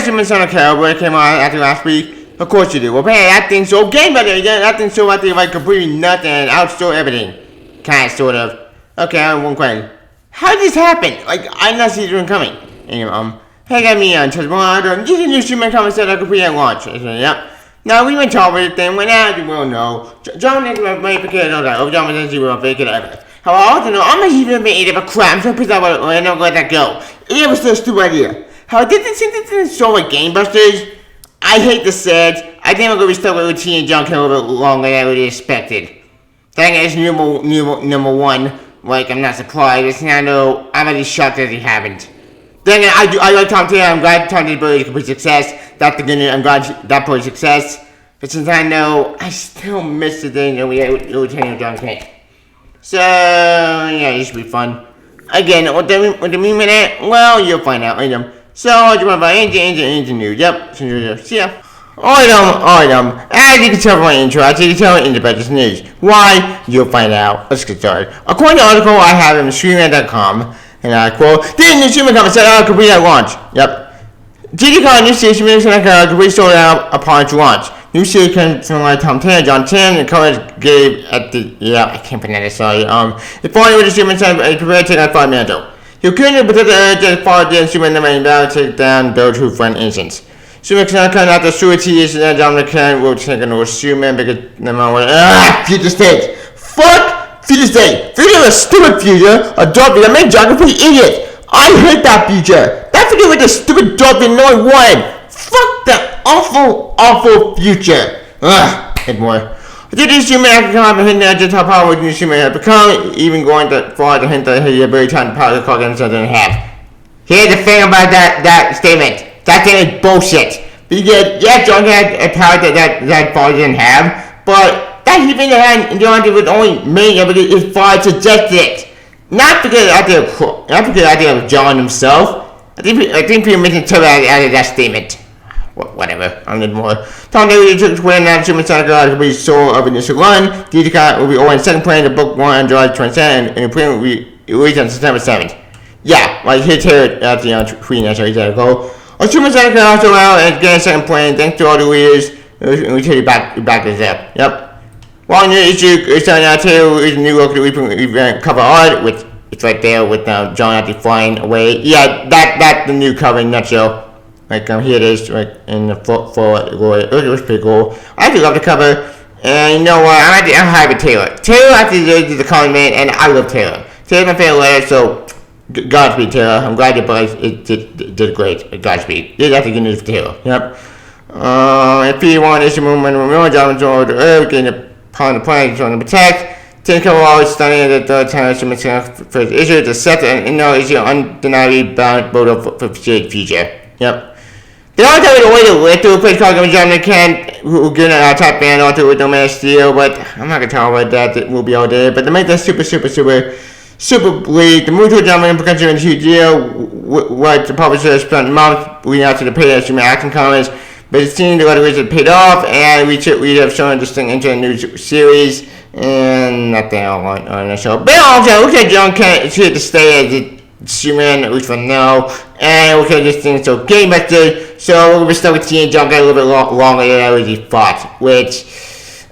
Superman Son of Cowboy came on after last week? Of course you do. Well, man, that thing's so game better. That thing's so out there like completely nothing and outstore everything. Kind of, sort of. Okay, I have one question. How did this happen? Like, I did not see it coming. Anyway, hey, got me on Tesla. This is a new Superman comic set I complete at launch. Yep. Now, we went to over the thing, went out, you will know. John Nicholas might be kidding, all that. Oh, John was will fake it ever. How I also know, I'm not even made of a crap. I'm so pissed off about it, I don't let that go. It was such a stupid idea. How I did this show like Game Busters. I hate the set. I think I'm going to be stuck with Teen and John Ken a little bit longer than I would have expected. That is number one. Like, I'm not surprised. It's not, no, I'm really shocked that he haven't. Then again, I like Tom Taylor. I'm glad Tom Taylor's ability to complete success. That's the good news. I'm glad that put success. But since I know, I still miss the thing that we had with Lieutenant John Kent. So, yeah, it should be fun. Again, what the mean with that? Well, you'll find out. So, what do you want about Angel News? Yep, see ya. Item. As you can tell from my intro, as you can tell in the Independence News. Why? You'll find out. Let's get started. According to the article I have in Streamman.com, and I quote, this new Superman comic set out complete at launch. Yep. GDCon new series complete sold out upon its launch. New series came from like Tom Taylor, John Chen, and colors gave at the I can't pronounce it, sorry. The following with the Superman set prepared to take on 5 minutes. You couldn't protect the urge that followed the Superman never invalid take down those who for an instance. Superman cannot come after Suicide is and John McCann will take another Superman because no matter future state. Fuck future state. Future is a stupid future, a dog that made geography idiot. I hate that future. That future with the stupid dog that no one wanted. Fuck that awful future. Hit more. Did this Superman have to come and hint at just how powerful new Superman has become, even going that far to hint that he had very time to power the clock and something in half. Here's the thing about that statement. That thing is bullshit. Because, yes, John had a power that Father didn't have, but that even had John was only made of it if Father suggested it. Not because I did John himself. I think people mentioned Taylor out of that statement. Whatever, I don't need more. Tom Daly took Twitter and announced Superman Sonic will be sold of initial run. DDCon will be over in second plan of book 1 on July 27th, and the print will be released on September 7th. Yeah, like his hair at the tweet and that's how go. Superman Sonic also out and getting second plan. Thanks to all the readers. We tell you back this up. Yep. One new issue is starting out too. Is a new look at the event cover art, which it's right there with John actually flying away. Yeah, that's the new cover in a nutshell. Like here it is, like in the it was pretty cool. I actually love the cover, and you know what? I'm high with Taylor. Taylor actually did the comic man, and I love Taylor. Taylor's my favorite writer, so Godspeed, Taylor. I'm glad your boys did great. Godspeed. This is actually good news for Taylor. Yep. If you want issue movement, remember John Jones, getting upon the planet, trying to protect. 10 cover always stunning at the third time first issue. The set and no issue undeniably bound photo for future. Yep. They always have a way to lift to a place called John McCann, who get a top band author with No Man of Steel, but I'm not going to talk about that, it will be all day. But they make that super bleak. The move to a John McCann potential in a huge deal, what the publisher spent months leading out to the paid Superman Action Comics, but it seemed the letters had paid off, and we have shown distinct into a new series, and nothing on the show. But also, it looks like John Kent is here to stay as it Superman, at least for now, and we'll this thing so Game Master, so we're going to be stuck with Teen John a little bit longer than I already thought, which,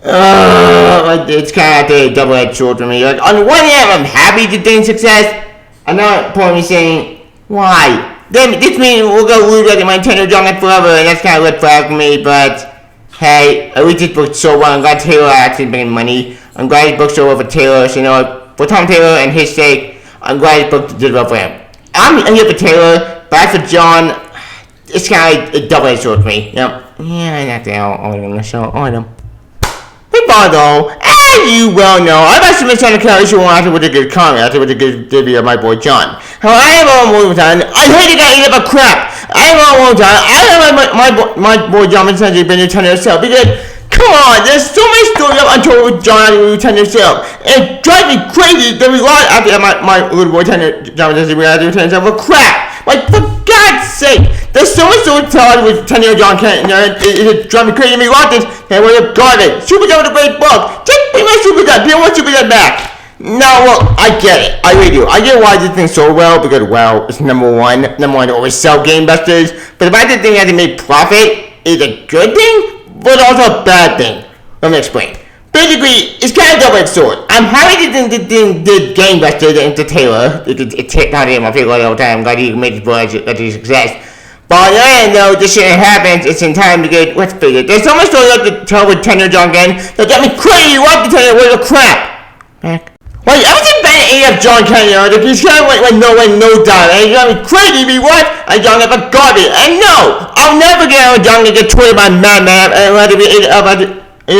it's kind of like a double-edged sword for me. Like, on the one hand, I'm happy to gain success. I'm not point me saying, why? Then this means we'll go lose like my Nintendo John forever, and that's kind of red flag for me, but hey, at least this book's so well. I'm glad Taylor actually making money. I'm glad this book's so well for Taylor, so you know, for Tom Taylor and his sake, I'm glad this book did well for him. I'm here for Taylor, but as for John, it's kind of a double-edged sword for me. Yep. Yeah, that's all I'm gonna show. All of them. Hey, Bondo, as you well know, I've actually been trying to carry issue 1 after with a good comment, after with a good debut of my boy John. However, I have all movie time. I hate that eat up a crap. I have all movie time. I have my boy John Vincenzi been a ton of himself because. Come on, there's so many stories I'm told with John and Lieutenant Sam. It drives me crazy that we lost after my little boy John and Lieutenant Sam for crap. Like, for God's sake, there's so much stories told with Lieutenant John Kent, and it drives me crazy that we lost this, and we're garbage. Super John was a great book. Just bring my Super John. People want Super John back. No, well, I get it. I really do. I get why this thing's so well because, well, it's number one. Number one, always sell game busters. But the fact that they have to make profit is a good thing, but also a bad thing. Let me explain. Basically, it's kind of double-edged sword. I'm happy that the thing did game busters into Taylor. It's hit out of my favorite all the time. I'm glad he made his boys a success. But on the other hand, though, this shit happens. It's in time to get what's bigger. There's so much story left to tell with Tenor John again. That got me crazy. What to tell you? What the crap? Back. Wait, I was in bed at AF John Kennedy, like he's kind of like no doubt, and he's gonna be crazy, be what? I John have a garbage, and no, I'll never get out of John to get tweeted by Madman, and let it be ate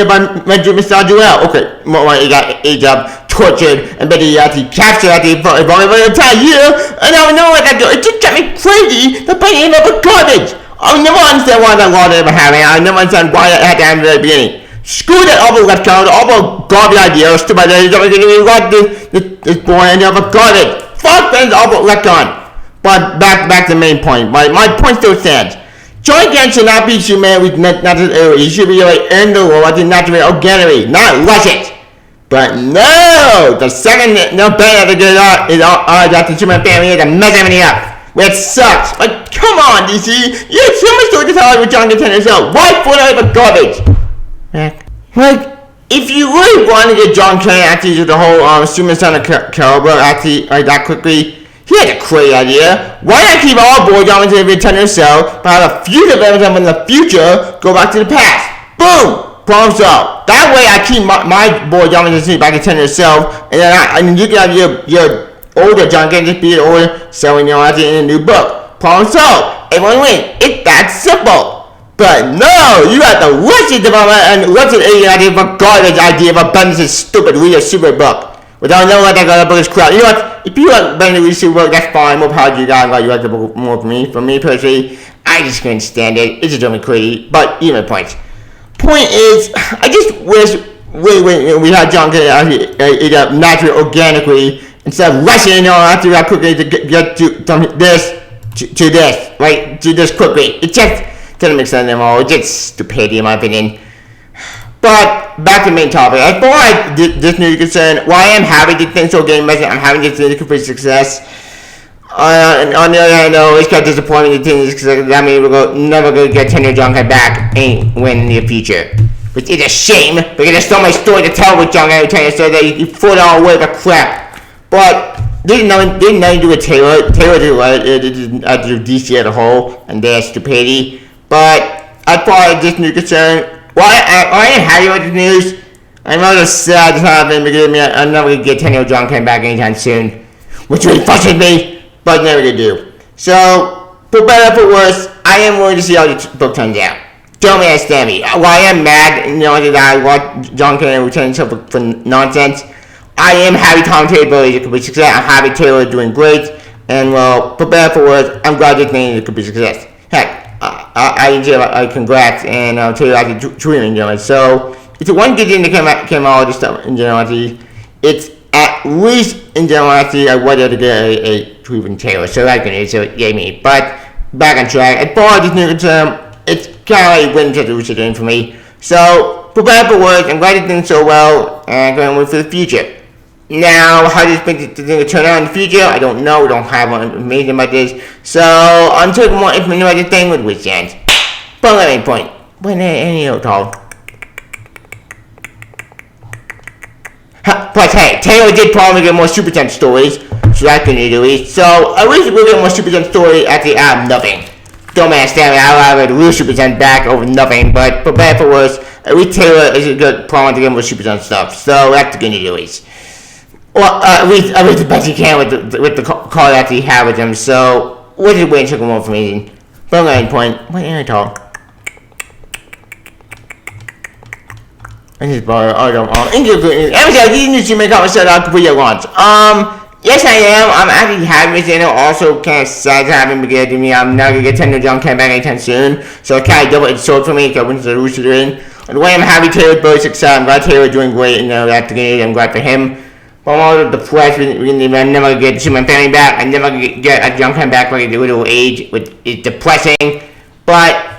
by Mr. Joel. Okay, he got aged up, tortured, and then he captured at the entire year, and I don't know what I do. It just got me crazy, the bunny ain't ever garbage. I'll never understand why that law ever happened, I'll never understand why it had to happen at the beginning. Screw that awful left count, awful garbage idea, stupid idea, this boy and have a garbage. Fuck Ben's awful left count. But back to the main point. My point still stands. Joy Gang should not be Superman with natural error. He should be like in the law with natural organically, not rush it. But no! The second no better to get out is our Dr. Superman family to mess everything up. Which sucks. Like, come on, DC. You have so much story to tell with John Contender, so why put out the garbage? Like, if you really want to get John Kennedy actually to the whole Superman Son of Caliber actually like that quickly, he had a crazy idea. Why not keep all boys on to the Tenor Cell, but have a future of them in the future go back to the past? Boom! Problem solved. That way I keep my boy John to back in Tenor Cell, and then you can have your older John Kennedy just be an older selling actually in a new book. Problem solved. Everyone win. It's that simple. But no, you got the wretched development and wretched idea of a garbage idea of a Ben's stupid read a super book. Without knowing what that book is crap. You know what? If you like Ben to read a super book, that's fine. More power to you guys. I'm glad you like the book more for me. For me personally, I just couldn't stand it. It's just drove me crazy. But even points. Point is, I just wish we had John Kennedy eat up naturally, organically, instead of rushing after that quickly to get to this to this, right? To this quickly. It just doesn't make sense anymore. It's just stupidity in my opinion. But back to the main topic. As far as this news is concerned, while I am happy to think so game message, I'm having this news complete success. And on the other hand, though, it's kind of disappointing to think because that means we're never going to get Tenor John back and win in the future. Which is a shame because there's so much story to tell with John Tenor, so that you throw it all away the crap. But didn't nothing to do with Taylor. Taylor did DC as a whole and their stupidity. But as far as this news is concerned, I am happy with the news. I'm rather sad to happen because I'm never going to get Tenor John back anytime soon. Which really frustrates me, but never going to do. So, for better or for worse, I am willing to see how this book turns out. Don't understand me. While I am mad, that I want John Kennedy return himself for nonsense, I am happy Tom Taylor is a complete success. I'm happy Taylor is doing great. And, well, for better or for worse, I'm glad this thing is a complete success. Heck, I congrats and tell you like tweeting, gentlemen. So it's a one good thing that came out of this stuff in generality. It's at least in generality I wanted to get a tweet from Taylor, so that's good news. So yay me. But back on track. As far as this new term, it's kind of like winning to the game for me. So for better for worse, I'm glad it's doing so well and going with for the future. Now, how this thing to turn out in the future, I don't know. We don't have more information about this. So, until more information about this thing with which ends. But let me point. When any talk. Plus, hey, Taylor did probably get more Super Gen stories, so that's good news at least. So, at least we'll get more Super Gen story actually out of nothing. Don't understand me, I'll have a real Super Gen back over nothing, but for better for worse, at least Taylor is a good problem to get more Super Gen stuff. So, that's good news at least. Well, at least the best you can with the call that you have with them. So, what is waiting for more information? But I'm point. What am I talking? I just borrow these news you make up set up for your launch. Yes I am. I'm actually happy with it. Also kind of sad to have him because to me I'm not gonna get Tenor John back anytime soon. So it kind of double-edged sword for me because I went to the Rooster in. And the way I'm happy Taylor's very success. I'm glad Taylor's doing great and that's good. I'm glad for him. But I'm also depressed when I'm never gonna get my family back. I'm never gonna get a John back like a little age, which is depressing. But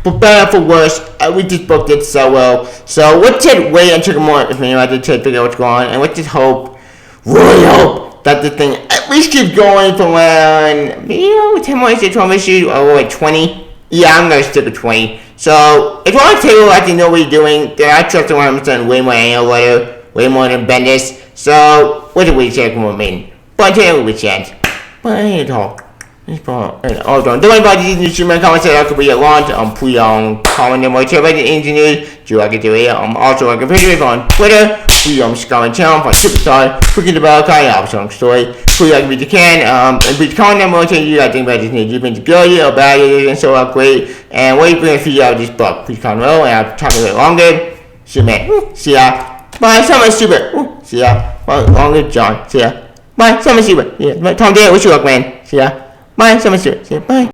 for better or for worse, we just booked it so well. So let's just wait and check more information about it to figure out what's going on, and let's just hope really hope that the thing at least keeps going for around, 10 more issues, 12 issues, or like 20. Yeah, I'm gonna stick with 20. So, if you want to take a look and know what you're doing, then I trust the 100% way more than Letter, way more than Bendis. So, what do we check with me? But I tell you what we check. But I ain't talk. Don't worry about these new streaming comments that could be at launch. Please comment them or check out the engineers. Do you like it to it? Also like a video on Twitter. Please comment channel for Superstar. Clicking the bell icon, also story. Please like if you can. And please comment them or tell you I think about this new you've been good or bad and so great. And what you bring a video out of this book. Please comment below and I'll talk a bit longer. See you man. See ya. Bye. Someone stupid. See ya. Bye. Longer John. See ya. Bye. Someone stupid. Yeah. Tom Day, wish you luck man. See ya. Bye, someone see you. Bye.